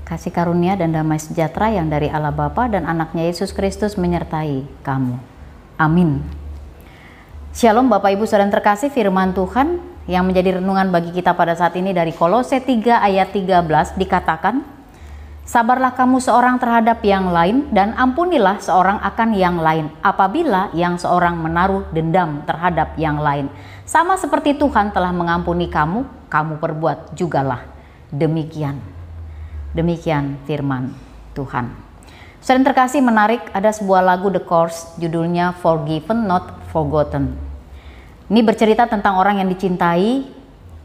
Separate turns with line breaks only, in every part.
Kasih karunia dan damai sejahtera yang dari Allah Bapa dan anaknya Yesus Kristus menyertai kamu. Amin. Shalom Bapak Ibu Saudara terkasih, firman Tuhan yang menjadi renungan bagi kita pada saat ini dari Kolose 3 ayat 13 dikatakan, sabarlah kamu seorang terhadap yang lain dan ampunilah seorang akan yang lain apabila yang seorang menaruh dendam terhadap yang lain. Sama seperti Tuhan telah mengampuni kamu, kamu perbuat jugalah demikian. Demikian firman Tuhan. Saudara terkasih, menarik, ada sebuah lagu The Course judulnya Forgiven Not Forgotten. Ini bercerita tentang orang yang dicintai,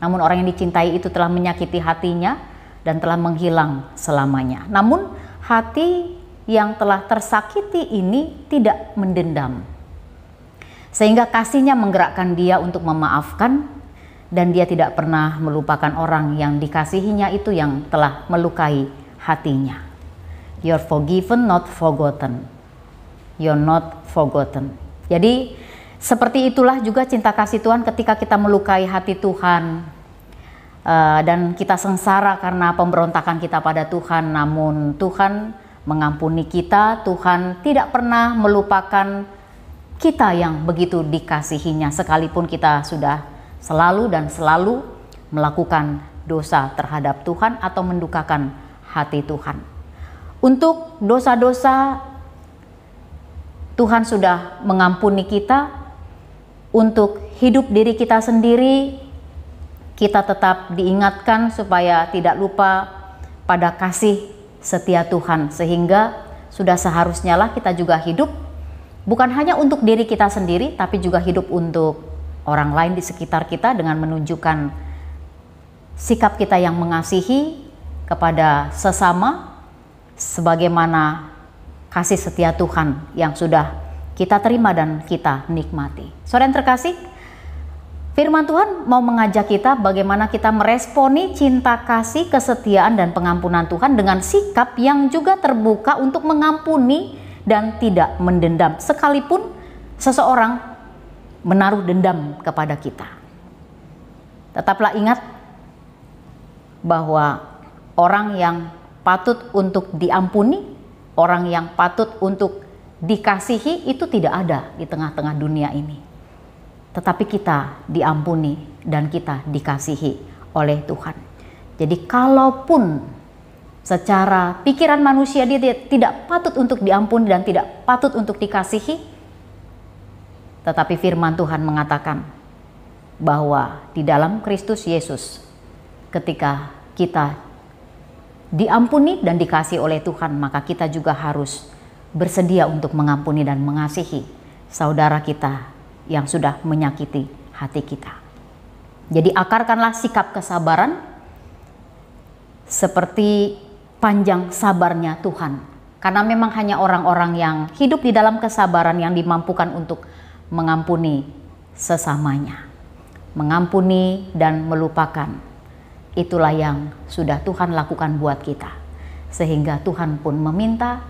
namun orang yang dicintai itu telah menyakiti hatinya dan telah menghilang selamanya. Namun hati yang telah tersakiti ini tidak mendendam, sehingga kasihnya menggerakkan dia untuk memaafkan, dan dia tidak pernah melupakan orang yang dikasihinya itu yang telah melukai hatinya. You're forgiven, not forgotten. You're not forgotten. Jadi seperti itulah juga cinta kasih Tuhan ketika kita melukai hati Tuhan dan kita sengsara karena pemberontakan kita pada Tuhan. Namun Tuhan mengampuni kita, Tuhan tidak pernah melupakan kita yang begitu dikasihinya, sekalipun kita sudah selalu melakukan dosa terhadap Tuhan atau mendukakan hati Tuhan. Untuk dosa-dosa Tuhan sudah mengampuni kita. Untuk hidup diri kita sendiri, kita tetap diingatkan supaya tidak lupa pada kasih setia Tuhan, sehingga sudah seharusnya lah kita juga hidup bukan hanya untuk diri kita sendiri, tapi juga hidup untuk orang lain di sekitar kita dengan menunjukkan sikap kita yang mengasihi kepada sesama sebagaimana kasih setia Tuhan yang sudah kita terima dan kita nikmati. Saudara yang terkasih, firman Tuhan mau mengajak kita bagaimana kita meresponi cinta kasih, kesetiaan dan pengampunan Tuhan dengan sikap yang juga terbuka untuk mengampuni dan tidak mendendam, sekalipun seseorang menaruh dendam kepada kita. Tetaplah ingat bahwa orang yang patut untuk diampuni, orang yang patut untuk dikasihi itu tidak ada di tengah-tengah dunia ini. Tetapi kita diampuni dan kita dikasihi oleh Tuhan. Jadi kalaupun secara pikiran manusia dia tidak patut untuk diampuni dan tidak patut untuk dikasihi, tetapi firman Tuhan mengatakan bahwa di dalam Kristus Yesus, ketika kita diampuni dan dikasihi oleh Tuhan, maka kita juga harus bersedia untuk mengampuni dan mengasihi saudara kita yang sudah menyakiti hati kita. Jadi akarkanlah sikap kesabaran seperti panjang sabarnya Tuhan. Karena memang hanya orang-orang yang hidup di dalam kesabaran yang dimampukan untuk mengampuni sesamanya, mengampuni dan melupakan. Itulah yang sudah Tuhan lakukan buat kita, sehingga Tuhan pun meminta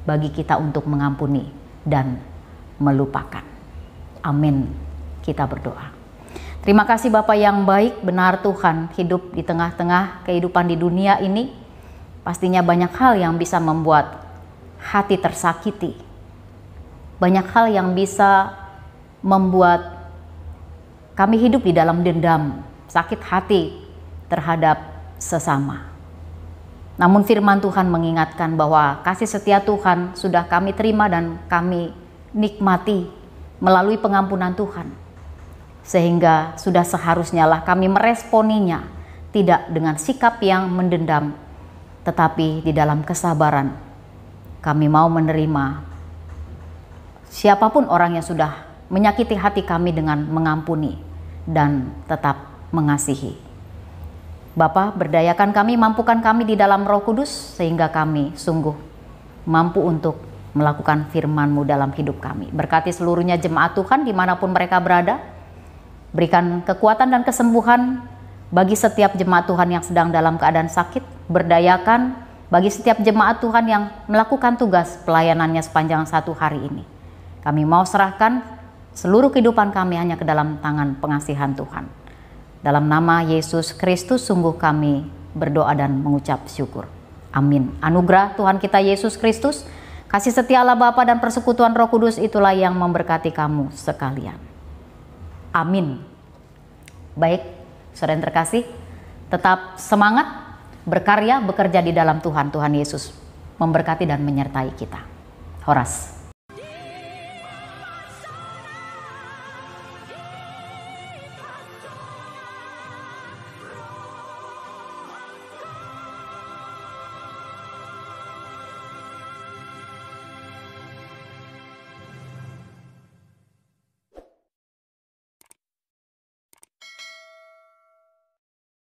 bagi kita untuk mengampuni dan melupakan. Amin. Kita berdoa. Terima kasih Bapa yang baik, benar Tuhan, hidup di tengah-tengah kehidupan di dunia ini pastinya banyak hal yang bisa membuat hati tersakiti, banyak hal yang bisa membuat kami hidup di dalam dendam, sakit hati terhadap sesama. Namun firman Tuhan mengingatkan bahwa kasih setia Tuhan sudah kami terima dan kami nikmati melalui pengampunan Tuhan. Sehingga sudah seharusnya lah kami meresponinya tidak dengan sikap yang mendendam, tetapi di dalam kesabaran kami mau menerima siapapun orang yang sudah menyakiti hati kami dengan mengampuni dan tetap mengasihi. Bapa, berdayakan kami, mampukan kami di dalam Roh Kudus sehingga kami sungguh mampu untuk melakukan firman-Mu dalam hidup kami. Berkati seluruhnya jemaat Tuhan dimanapun mereka berada. Berikan kekuatan dan kesembuhan bagi setiap jemaat Tuhan yang sedang dalam keadaan sakit. Berdayakan bagi setiap jemaat Tuhan yang melakukan tugas pelayanannya sepanjang satu hari ini. Kami mau serahkan seluruh kehidupan kami hanya ke dalam tangan pengasihan Tuhan. Dalam nama Yesus Kristus sungguh kami berdoa dan mengucap syukur. Amin. Anugerah Tuhan kita Yesus Kristus, kasih setia Allah Bapa dan persekutuan Roh Kudus itulah yang memberkati kamu sekalian. Amin. Baik, saudara yang terkasih, tetap semangat, berkarya, bekerja di dalam Tuhan. Tuhan Yesus memberkati dan menyertai kita. Horas.